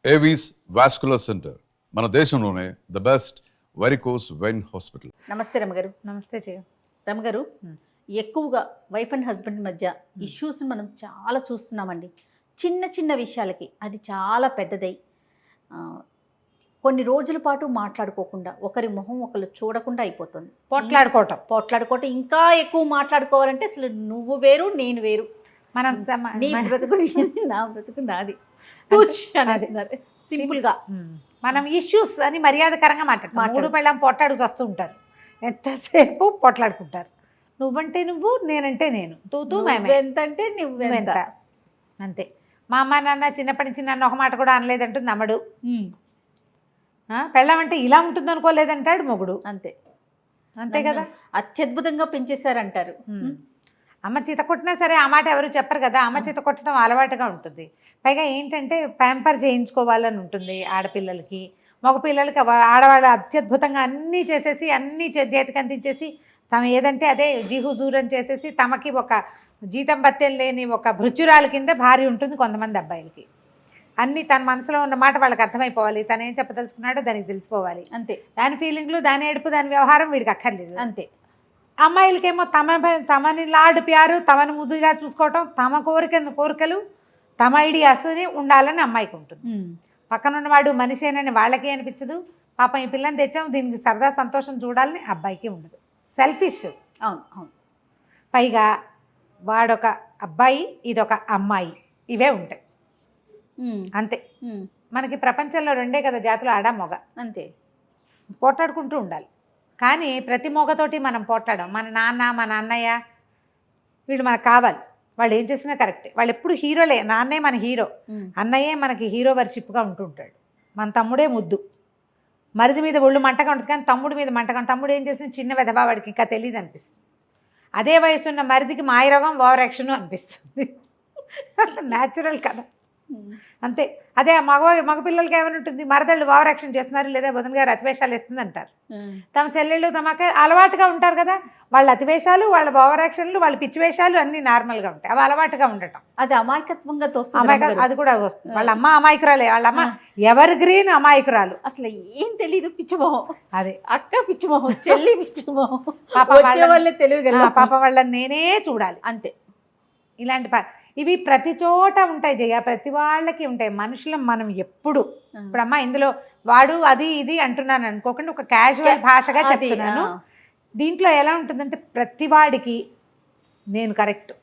Avis vascular centre మన దేశంలోనే the best varicose vein hospital. నమస్తే రమగారు. నమస్తే జయ. రమగారు, ఎక్కువగా వైఫ్ అండ్ హస్బెండ్ మధ్య ఇష్యూస్ని మనం చాలా చూస్తున్నామండి. చిన్న చిన్న విషయాలకి అది చాలా పెద్దదై కొన్ని రోజుల పాటు మాట్లాడుకోకుండా, ఒకరి మొహం ఒకరు చూడకుండా అయిపోతుంది. పోట్లాడుకోవటం ఇంకా ఎక్కువ మాట్లాడుకోవాలంటే అసలు నువ్వు వేరు నేను వేరు, మనం నీ బ్రతుకు నా బ్రతుకు నాది సింపుల్గా మనం ఇష్యూస్ అని మర్యాదకరంగా మాట్లాడతాం. మూడు పెళ్ళాం పోట్లాడుకు వస్తూ ఉంటారు, ఎంతసేపు పోట్లాడుకుంటారు. నువ్వంటే నువ్వు, నేనంటే నేను, తూతూ మేమే, ఎంతంటే నువ్వెంత, అంతే. మా అమ్మ నాన్న చిన్నప్పటి నుంచి నన్ను ఒక మాట కూడా అనలేదంటుంది నమ్మడు. పెళ్ళామంటే ఇలా ఉంటుంది అనుకోలేదంటాడు మొగుడు. అంతే అంతే కదా. అత్యద్భుతంగా పెంచేశారంటారు. అమ్మ చీత కొట్టినా సరే ఆ మాట ఎవరు చెప్పరు కదా. అమ్మ చీత కొట్టడం అలవాటుగా ఉంటుంది. పైగా ఏంటంటే ప్యాంపర్ చేయించుకోవాలని ఉంటుంది ఆడపిల్లలకి. మగపిల్లలకి ఆడవాళ్ళు అత్యద్భుతంగా అన్నీ చేసేసి అన్నీ చేతికి అందించేసి తమ ఏదంటే అదే జీహుజూరం చేసేసి తమకి ఒక జీతం బత్తెం లేని ఒక భృత్యురాల కింద భార్య ఉంటుంది కొంతమంది అబ్బాయిలకి. అన్నీ తన మనసులో ఉన్న మాట వాళ్ళకి అర్థమైపోవాలి, తను ఏం చెప్పదలుచుకున్నాడో దానికి తెలిసిపోవాలి. అంతే. దాని ఫీలింగ్లు, దాని ఏడుపు, దాని వ్యవహారం వీడికి అక్కర్లేదు. అంతే. అమ్మాయిలకేమో తమని లాడు ప్యారు, తమని ముద్దుగా చూసుకోవటం, తమ కోరికలు, తమ ఐడియాస్ని ఉండాలని అమ్మాయికి ఉంటుంది. పక్కనున్నవాడు మనిషేనని వాళ్ళకి అనిపించదు. పాపం ఈ పిల్లని తెచ్చాం దీనికి సరదా సంతోషం చూడాలని అబ్బాయికి ఉండదు. సెల్ఫిష్. అవును అవును. పైగా వాడొక అబ్బాయి, ఇదొక అమ్మాయి, ఇవే ఉంటాయి. అంతే. మనకి ప్రపంచంలో రెండే కదా జాతులు, ఆడ మొగ. అంతే. పోట్లాడుకుంటూ ఉండాలి. కానీ ప్రతి మొగతోటి మనం పోట్లాడం. మన నాన్న, మన అన్నయ్య వీళ్ళు మనకు కావాలి. వాళ్ళు ఏం చేసినా కరెక్టే. వాళ్ళు ఎప్పుడు హీరోలే. నాన్నే మన హీరో, అన్నయ్యే మనకి హీరో వర్షిప్గా ఉంటుంటాడు. మన తమ్ముడే ముద్దు. మరిది మీద ఒళ్ళు మంటగా ఉంటుంది కానీ తమ్ముడి మీద మంటగా. తమ్ముడు ఏం చేసినా చిన్న వెధవా, వాడికి ఇంకా తెలియదు అనిపిస్తుంది. అదే వయసున్న మరిదికి మాయరోగం, ఓవర్ యాక్షన్ అనిపిస్తుంది. న్యాచురల్ కదా. అంతే. అదే మగపిల్లలకి ఏమైనా ఉంటుంది, మరదళ్ళు ఓవర్ యాక్షన్ చేస్తున్నారు, లేదా బుధన్ గారు అతివేషాలు వేస్తుంది అంటారు. తమ చెల్లెళ్ళు తమకి అలవాటుగా ఉంటారు కదా, వాళ్ళ అతివేషాలు, వాళ్ళ ఓవర్ యాక్షన్లు, వాళ్ళ పిచ్చివేషాలు అన్నీ నార్మల్గా ఉంటాయి. అవి అలవాటుగా ఉండటం, అది అమాయకత్వంగా అది కూడా వస్తుంది. వాళ్ళ అమ్మ అమాయకురాలే. వాళ్ళ అమ్మ ఎవర్ గ్రీన్ అమాయకురాలు, అసలు ఏం తెలీదు, పిచ్చిమోహం. అదే అక్క పిచ్చిమోహం, చెల్లి పిచ్చిమోహం, తెలియగల పాప వాళ్ళని నేనే చూడాలి. అంతే. ఇలాంటి ఇవి ప్రతి చోట ఉంటాయి జయ, ప్రతి వాళ్ళకి ఉంటాయి. మనుషులం మనం ఎప్పుడు. ఇప్పుడు అమ్మ ఇందులో వాడు అది ఇది అంటున్నాను అనుకోకుండా ఒక క్యాజువల్ భాషగా చెప్తున్నాను. దీంట్లో ఎలా ఉంటుందంటే ప్రతి వాడికి నేను కరెక్ట్,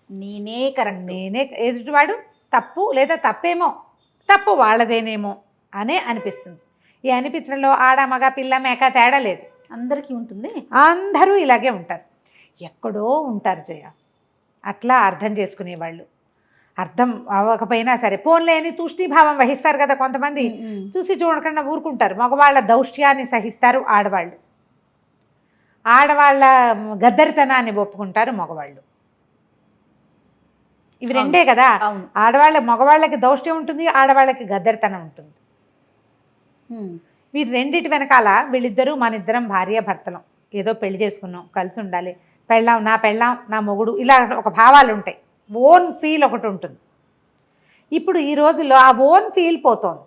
నేనే కరెక్ట్, నేనే, ఎదుటివాడు తప్పు లేదా తప్పేమో, తప్పు వాళ్ళదేనేమో అనే అనిపిస్తుంది. ఈ అనిపించడంలో ఆడ మగ పిల్ల మేక తేడా లేదు, అందరికీ ఉంటుంది. అందరూ ఇలాగే ఉంటారు. ఎక్కడో ఉంటారు జయ అట్లా అర్థం చేసుకునేవాళ్ళు. అర్థం అవ్వకపోయినా సరే పోన్లే అని తూష్ణీభావం వహిస్తారు కదా కొంతమంది. చూసి చూడకుండా ఊరుకుంటారు. మగవాళ్ళ దౌష్ట్యాన్ని సహిస్తారు ఆడవాళ్ళు, ఆడవాళ్ళ గద్దరితనాన్ని ఒప్పుకుంటారు మగవాళ్ళు. ఇవి రెండే కదా. మగవాళ్ళకి దౌష్ట్యం ఉంటుంది, ఆడవాళ్ళకి గద్దరితనం ఉంటుంది. వీరు రెండిటి వెనకాల వీళ్ళిద్దరూ మనిద్దరం భార్య భర్తలం, ఏదో పెళ్లి చేసుకున్నాం, కలిసి ఉండాలి, నా పెళ్ళాం నా మొగుడు, ఇలా ఒక భావాలు ఉంటాయి. ఓన్ ఫీల్ ఒకటి ఉంటుంది. ఇప్పుడు ఈ రోజుల్లో ఆ ఓన్ ఫీల్ పోతోంది.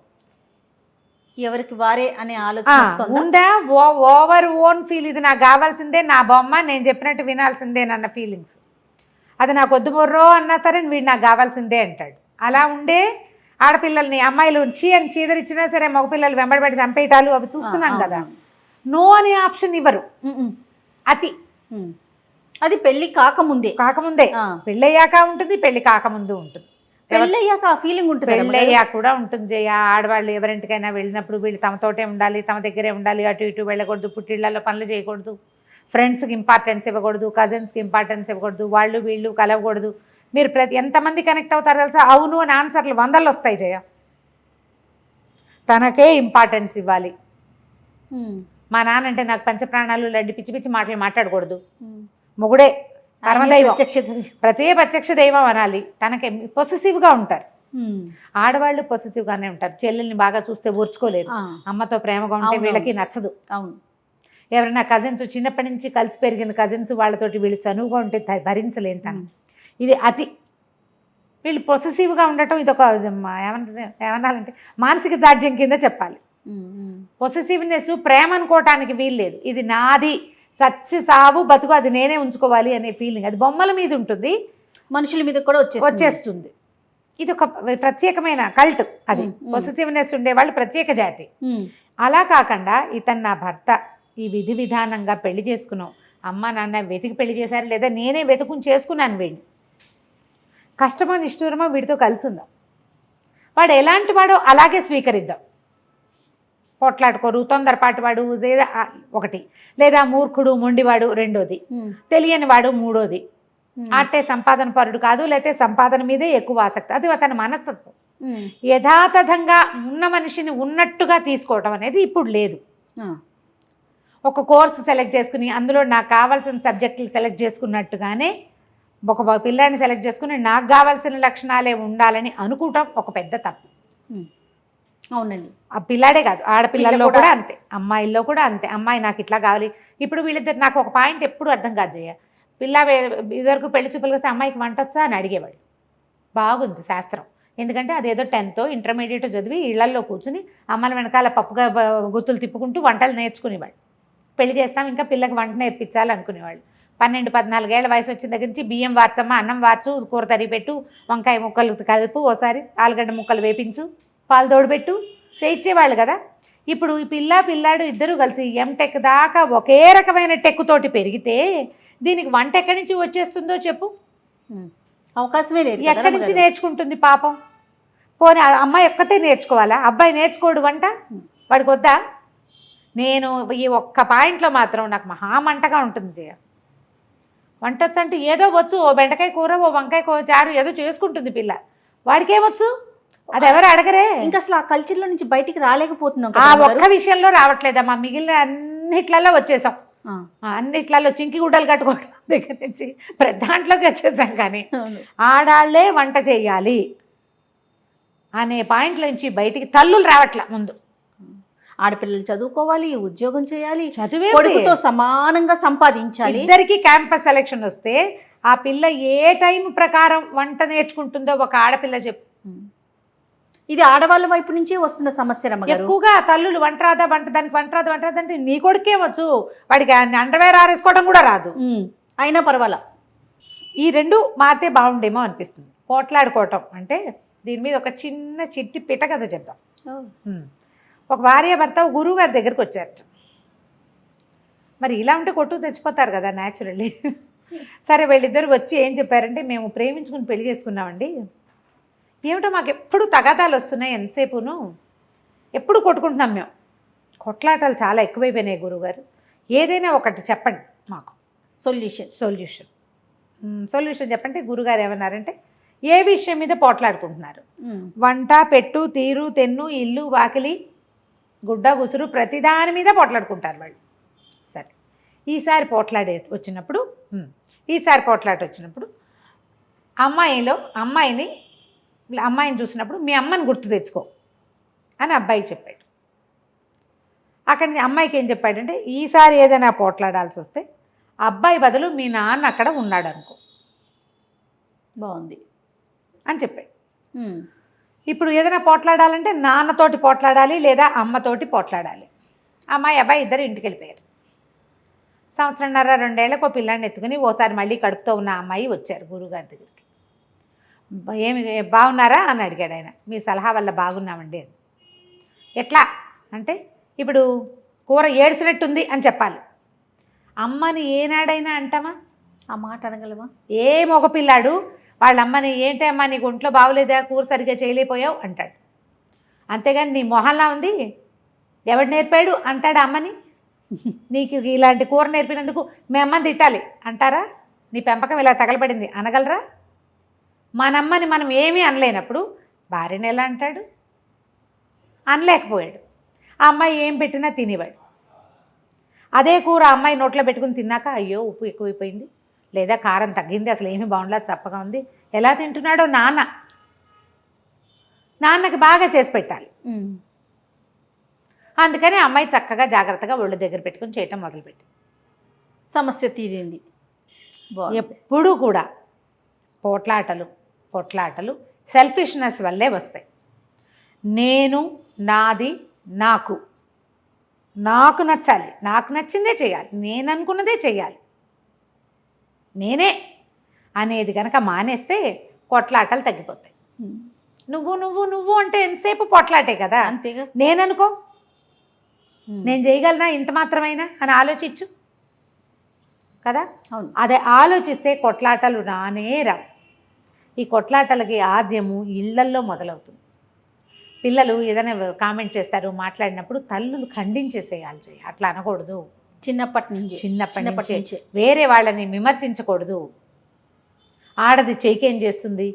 ఎవరికి వారే అనే ఆలోచన ఉందా? Over own feel. ఇది నాకు కావాల్సిందే, నా బొమ్మ, నేను చెప్పినట్టు వినాల్సిందేనన్న ఫీలింగ్స్. అది నాకు వద్దు మొర్రో అన్నా సరే వీడు నాకు కావాల్సిందే అంటాడు. అలా ఉండే ఆడపిల్లల్ని అమ్మాయిలు అని చీదరిచ్చినా సరే మగపిల్లలు వెంబడబడి చంపేయటాలు అవి చూస్తున్నాం కదా. నో అనే ఆప్షన్ ఇవ్వరు. అతి. అది పెళ్లి కాకముందే పెళ్ళయ్యాక ఉంటుంది, పెళ్లి కాకముందు ఉంటుంది. పెళ్ళయ్యాక ఆ ఫీలింగ్ ఉంటుంది, పెళ్ళయ్యాక కూడా ఉంటుంది. ఆడవాళ్ళు ఎవరింటికైనా వెళ్ళినప్పుడు వీళ్ళు తమతోటే ఉండాలి, తమ దగ్గరే ఉండాలి, అటు ఇటు వెళ్ళకూడదు, పుట్టిళ్లలో పనులు చేయకూడదు, ఫ్రెండ్స్కి ఇంపార్టెన్స్ ఇవ్వకూడదు, కజిన్స్కి ఇంపార్టెన్స్ ఇవ్వకూడదు, వాళ్ళు వీళ్ళు కలవకూడదు. మీరు ఎంతమంది కనెక్ట్ అవుతారో తెలుసా? అవును అని ఆన్సర్లు 100 వస్తాయి జయ. తనకే ఇంపార్టెన్స్ ఇవ్వాలి. మా నాన్న అంటే నాకు పంచప్రాణాలు లడ్డి పిచ్చి పిచ్చి మాటలు మాట్లాడకూడదు, మొగుడే పరమదైవం, ప్రత్యక్ష దైవం అనాలి. తనకి పొసెసివ్గా ఉంటారు. ఆడవాళ్ళు పొసెసివ్గానే ఉంటారు. చెల్లెల్ని బాగా చూస్తే ఓర్చుకోలేరు, అమ్మతో ప్రేమగా ఉంటే వీళ్ళకి నచ్చదు. అవును. ఎవరైనా కజిన్స్, చిన్నప్పటి నుంచి కలిసి పెరిగిన కజిన్స్ వాళ్ళతోటి వీళ్ళు చనువుగా ఉంటే భరించలేని తను. ఇది అతి. వీళ్ళు పొసెసివ్గా ఉండటం ఇదొక ఏమన్నాలంటే మానసిక జాడ్యం కింద చెప్పాలి. పొసెసివ్నెస్ ప్రేమ అనుకోవటానికి వీలు లేదు. ఇది నాది, చచ్చి సావు బతుకు అది నేనే ఉంచుకోవాలి అనే ఫీలింగ్. అది బొమ్మల మీద ఉంటుంది, మనుషుల మీద కూడా వచ్చేస్తుంది. ఇది ఒక ప్రత్యేకమైన కల్ట్. అది పొసెసివ్నెస్ ఉండేవాళ్ళు ప్రత్యేక జాతి. అలా కాకుండా ఇతను నా భర్త, ఈ విధి విధానంగా పెళ్లి చేసుకున్నాం, అమ్మ నాన్న వెతికి పెళ్లి చేశారు లేదా నేనే వెతుకుని చేసుకున్నాను వీడిని, కష్టమో నిష్ఠూరమో వీడితో కలిసి ఉందాం, వాడు ఎలాంటి వాడో అలాగే స్వీకరిద్దాం. పోట్లాడుకోరు, తొందరపాటు వాడు లేదా ఒకటి, లేదా మూర్ఖుడు మొండివాడు రెండోది, తెలియని వాడు మూడోది, ఆటే సంపాదన పరుడు కాదు, లేకపోతే సంపాదన మీదే ఎక్కువ ఆసక్తి, అది అతని మనస్తత్వం. యథాతథంగా ఉన్న మనిషిని ఉన్నట్టుగా తీసుకోవటం అనేది ఇప్పుడు లేదు. ఒక కోర్సు సెలెక్ట్ చేసుకుని అందులో నాకు కావాల్సిన సబ్జెక్టులు సెలెక్ట్ చేసుకున్నట్టుగానే ఒక పిల్లాడిని సెలెక్ట్ చేసుకుని నాకు కావాల్సిన లక్షణాలే ఉండాలని అనుకోవటం ఒక పెద్ద తప్పు. అవునండి. ఆ పిల్లాడే కాదు, ఆడపిల్లల్లో కూడా అంతే, అమ్మాయిల్లో కూడా అంతే. అమ్మాయి నాకు ఇట్లా కావాలి. ఇప్పుడు వీళ్ళిద్దరు నాకు ఒక పాయింట్ ఎప్పుడు అర్థం కాదు జయ, పిల్ల ఇదివరకు పెళ్లి చూపులు వస్తే అమ్మాయికి వంట వచ్చా అని అడిగేవాళ్ళు. బాగుంది శాస్త్రం, ఎందుకంటే అదేదో 10th ఇంటర్మీడియట్ చదివి ఇళ్లల్లో కూర్చుని అమ్మల వెనకాల పప్పుగా గుత్తులు తిప్పుకుంటూ వంటలు నేర్చుకునేవాళ్ళు. పెళ్లి చేస్తాం ఇంకా పిల్లకి వంట నేర్పించాలి అనుకునేవాళ్ళు. 12-14 ఏళ్ల వయసు వచ్చిన దగ్గర నుంచి బియ్యం వార్చమ్మా, అన్నం వార్చు, కూర తరి పెట్టు, వంకాయ ముక్కలు కలుపు, ఓసారి ఆలుగడ్డ ముక్కలు వేపించు, పాలు తోడుపెట్టు చేయించేవాళ్ళు కదా. ఇప్పుడు ఈ పిల్లాడు ఇద్దరు కలిసి ఎంటెక్ దాకా ఒకే రకమైన టెక్ తోటి పెరిగితే దీనికి వంట ఎక్కడి నుంచి వచ్చేస్తుందో చెప్పు, అవకాశమే లేదు. ఎక్కడి నుంచి నేర్చుకుంటుంది పాపం? పోనీ అమ్మాయి ఒక్కతే నేర్చుకోవాలా, అబ్బాయి నేర్చుకోడు వంట? వాడికి వద్దా? నేను ఈ ఒక్క పాయింట్లో మాత్రం నాకు మహామంటగా ఉంటుంది. వంట వచ్చు అంటే ఏదో వచ్చు, ఓ బెండకాయ కూర, ఓ వంకాయ చారు ఏదో చేసుకుంటుంది పిల్ల, వాడికేమొచ్చు? అది ఎవరు అడగరే. ఇంకా అసలు ఆ కల్చర్లో నుంచి బయటికి రాలేకపోతున్నాం. ఆ ఒక్క విషయంలో రావట్లేదమ్మా, మిగిలిన అన్నిట్లలో వచ్చేసాం. అన్నిట్లలో చింకి గుడ్డలు కట్టుకోవడం దగ్గర నుంచి ప్రతి దాంట్లోకి వచ్చేసాం. కానీ ఆడాళ్లే వంట చేయాలి అనే పాయింట్ల నుంచి బయటికి తల్లులు రావట్లే. ముందు ఆడపిల్లలు చదువుకోవాలి, ఉద్యోగం చేయాలి, చదివే కొడుకుతో సమానంగా సంపాదించాలి. ఇద్దరికి క్యాంపస్ సెలక్షన్ వస్తే ఆ పిల్ల ఏ టైం ప్రకారం వంట నేర్చుకుంటుందో ఒక ఆడపిల్ల చెప్పు. ఇది ఆడవాళ్ళ వైపు నుంచే వస్తున్న సమస్య. ఎక్కువగా తల్లులు వంట రాదా, దానికి వంట రాదు అంటే నీ కొడుకేమొచ్చు, వాడికి అండర్వేర్ ఆరేసుకోవడం కూడా రాదు, అయినా పర్వాలా. ఈ రెండు మారితే బాగుండేమో అనిపిస్తుంది. పోట్లాడుకోవటం అంటే దీని మీద ఒక చిన్న చిట్టి పిట కథ చెప్దాం. ఒక భార్య భర్త గురువు గారి దగ్గరికి వచ్చారట. మరి ఇలా ఉంటే కొట్టు తెచ్చిపోతారు కదా న్యాచురల్లీ. సరే వీళ్ళిద్దరు వచ్చి ఏం చెప్పారంటే, మేము ప్రేమించుకుని పెళ్లి చేసుకున్నామండి, ఏమిటో మాకు ఎప్పుడు తగాదాలు వస్తున్నాయి, ఎంతసేపును ఎప్పుడు కొట్టుకుంటున్నాం మేము, కొట్లాటలు చాలా ఎక్కువైపోయినాయి గురువుగారు, ఏదైనా ఒకటి చెప్పండి మాకు సొల్యూషన్ చెప్పంటే గురుగారు ఏమన్నారంటే, ఏ విషయం మీద పోట్లాడుకుంటున్నారు? వంట పెట్టు తీరు తెన్ను ఇల్లు వాకిలి గుడ్డ గుసురు ప్రతిదాని మీద పోట్లాడుకుంటారు వాళ్ళు. సరే ఈసారి పోట్లాట వచ్చినప్పుడు అమ్మాయిని చూసినప్పుడు మీ అమ్మని గుర్తు తెచ్చుకో అని అబ్బాయికి చెప్పాడు. అక్కడి నుంచి అమ్మాయికి ఏం చెప్పాడంటే, ఈసారి ఏదైనా పోట్లాడాల్సి వస్తే అబ్బాయి బదులు మీ నాన్న అక్కడ ఉన్నాడు అనుకో, బాగుంది అని చెప్పాడు. ఇప్పుడు ఏదైనా పోట్లాడాలంటే నాన్నతోటి పోట్లాడాలి లేదా అమ్మతోటి పోట్లాడాలి. అమ్మాయి అబ్బాయి ఇద్దరు ఇంటికి వెళ్ళిపోయారు. 1.5-2 ఏళ్ళకు పిల్లాన్ని ఎత్తుకుని ఓసారి మళ్ళీ కడుపుతో ఉన్న అమ్మాయి వచ్చారు గురువుగారి దగ్గరికి. ఏమి బాగున్నారా అని అడిగాడు ఆయన. మీ సలహా వల్ల బాగున్నామండి అని. ఎట్లా అంటే, ఇప్పుడు కూర ఏడ్చినట్టుంది అని చెప్పాలి. అమ్మని ఏనాడైనా అంటామా? ఆ మాట అనగలమా? ఏ మగపిల్లాడు వాళ్ళ అమ్మని ఏంటి అమ్మా నీకు ఒంట్లో బాగోలేదా, కూర సరిగ్గా చేయలేకపోయావు అంటాడు. అంతేగాని నీ మొహల్లా ఉంది ఎవడు నేర్పాడు అంటాడు అమ్మని. నీకు ఇలాంటి కూర నేర్పినందుకు మీ అమ్మని తిట్టాలి అంటారా? నీ పెంపకం ఇలా తగలబడింది అనగలరా? మనమ్మని మనం ఏమీ అనలేనప్పుడు భార్యని ఎలా అంటాడు? అనలేకపోయాడు. ఆ అమ్మాయి ఏం పెట్టినా తినేవాడు. అదే కూర అమ్మాయి నోట్లో పెట్టుకుని తిన్నాక అయ్యో ఉప్పు ఎక్కువైపోయింది లేదా కారం తగ్గింది, అసలు ఏమీ బాగుండలా చప్పగా ఉంది, ఎలా తింటున్నాడో నాన్నకి బాగా చేసి పెట్టాలి. అందుకని అమ్మాయి చక్కగా జాగ్రత్తగా ఒళ్ళు దగ్గర పెట్టుకుని చేయటం మొదలుపెట్టి సమస్య తీరింది. ఎప్పుడూ కూడా పోట్లాటలు కొట్లాటలు సెల్ఫిష్నెస్ వల్లే వస్తాయి. నేను, నాది, నాకు నచ్చాలి, నాకు నచ్చిందే చేయాలి, నేను అనుకున్నదే చేయాలి, నేనే అనేది కనుక మానేస్తే కొట్లాటలు తగ్గిపోతాయి. నువ్వు అంటే ఎంతసేపు పొట్లాటే కదా. అంతేగా. నేననుకో, నేను చేయగలనా ఇంత మాత్రమైనా అని ఆలోచించు కదా. అవును. అదే ఆలోచిస్తే కొట్లాటలు రానే రా. ఈ కొట్లాటలకి ఆద్యము ఇళ్లల్లో మొదలవుతుంది. పిల్లలు ఏదైనా కామెంట్ చేస్తారు, మాట్లాడినప్పుడు తల్లులు ఖండించేసేయాలి. అట్లా అనకూడదు. చిన్నప్పటి నుంచి వేరే వాళ్ళని విమర్శించకూడదు. ఆడది చేకేం చేస్తుంది,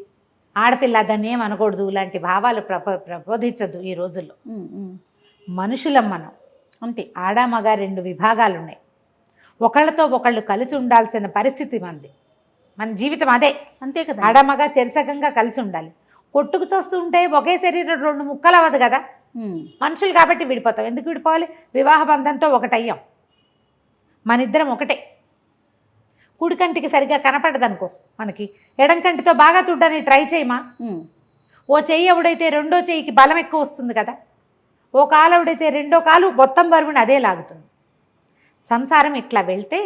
ఆడపిల్ల దాన్ని ఏం అనకూడదు, ఇలాంటి భావాలు ప్రబోధించద్దు ఈ రోజుల్లో. మనుషులం మనం, అంతే. ఆడ మగ 2 విభాగాలు ఉన్నాయి. ఒకళ్ళతో ఒకళ్ళు కలిసి ఉండాల్సిన పరిస్థితి మనది. మన జీవితం అదే. అంతే కదా. ఆడ మగ చెరిసగంగా కలిసి ఉండాలి. కొట్టుకు చూస్తూ ఉంటే ఒకే శరీరం 2 ముక్కలు అవ్వదు కదా. మనుషులు కాబట్టి విడిపోతాం. ఎందుకు విడిపోవాలి? వివాహ బంధంతో ఒకటయ్యాం. మన ఇద్దరం ఒకటే. కుడి కంటికి సరిగ్గా కనపడదు అనుకో, మనకి ఎడం కంటితో బాగా చూడడానికి ట్రై చేయమా. ఓ చెయ్యి ఎవడైతే రెండో చెయ్యికి బలం ఎక్కువ వస్తుంది కదా. ఓ కాలు ఎవడైతే రెండో కాలు మొత్తం బరువుని అదే లాగుతుంది. సంసారం ఇట్లా వెళ్తే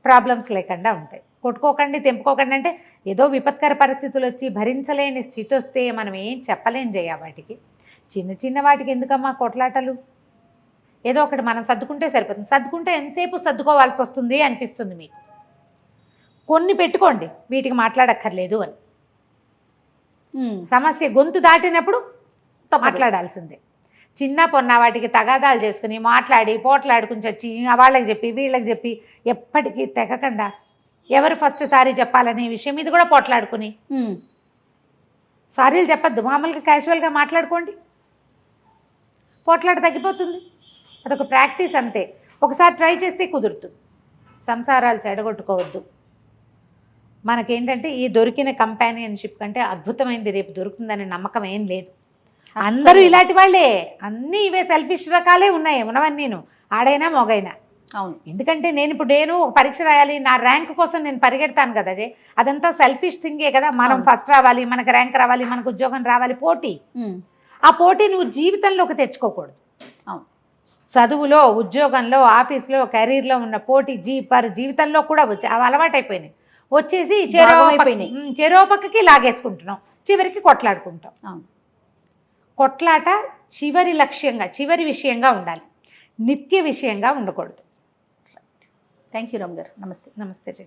ప్రాబ్లమ్స్ లేకుండా ఉంటాయి. కొట్టుకోకండి, తెంపుకోకండి అంటే ఏదో విపత్కర పరిస్థితులు వచ్చి భరించలేని స్థితి వస్తే మనం ఏం చెప్పలేం చేయ. వాటికి చిన్న వాటికి ఎందుకమ్మా కొట్లాటలు? ఏదో ఒకటి మనం సర్దుకుంటే సరిపోతుంది. సర్దుకుంటే ఎంతసేపు సర్దుకోవాల్సి వస్తుంది అనిపిస్తుంది మీకు. కొన్ని పెట్టుకోండి, వీటికి మాట్లాడక్కర్లేదు అని. సమస్య గొంతు దాటినప్పుడు మాట్లాడాల్సిందే. చిన్న పొన్న వాటికి తగాదాలు చేసుకుని మాట్లాడి పోట్లాడుకుని వచ్చి వాళ్ళకి చెప్పి వీళ్ళకి చెప్పి ఎప్పటికీ తెగకుండా ఎవరు ఫస్ట్ సారీ చెప్పాలనే విషయం మీద కూడా పోట్లాడుకుని సారీలు చెప్పద్దు, మామూలుగా క్యాజువల్గా మాట్లాడుకోండి. పోట్లాట తగ్గిపోతుంది. అదొక ప్రాక్టీస్ అంతే. ఒకసారి ట్రై చేస్తే కుదురుతుంది. సంసారాలు చెడగొట్టుకోవద్దు. మనకేంటంటే ఈ దొరికిన కంపానియన్షిప్ కంటే అద్భుతమైనది రేపు దొరుకుతుందనే నమ్మకం ఏం లేదు. అందరూ ఇలాంటి వాళ్ళే. అన్నీ ఇవే సెల్ఫిష్ రకాలే ఉన్నాయి ఉన్నవన్నీ. నేను ఆడైనా మొగైనా. అవును. ఎందుకంటే నేను ఒక పరీక్ష రాయాలి, నా ర్యాంక్ కోసం నేను పరిగెడతాను కదా. అదంతా సెల్ఫిష్ థింగే కదా. మనం ఫస్ట్ రావాలి, మనకు ర్యాంక్ రావాలి, మనకు ఉద్యోగం రావాలి, పోటీ. ఆ పోటీ నువ్వు జీవితంలోకి తెచ్చుకోకూడదు. అవును. చదువులో, ఉద్యోగంలో, ఆఫీస్లో, కెరీర్లో ఉన్న పోటీ జీవితంలో కూడా అవి అలవాటైపోయినాయి. వచ్చేసి చెరో పక్కకి లాగేసుకుంటున్నాం, చివరికి కొట్లాడుకుంటాం. కొట్లాట చివరి లక్ష్యంగా, చివరి విషయంగా ఉండాలి, నిత్య విషయంగా ఉండకూడదు. థ్యాంక్ యూ రమ్ గారు. నమస్తే. నమస్తే.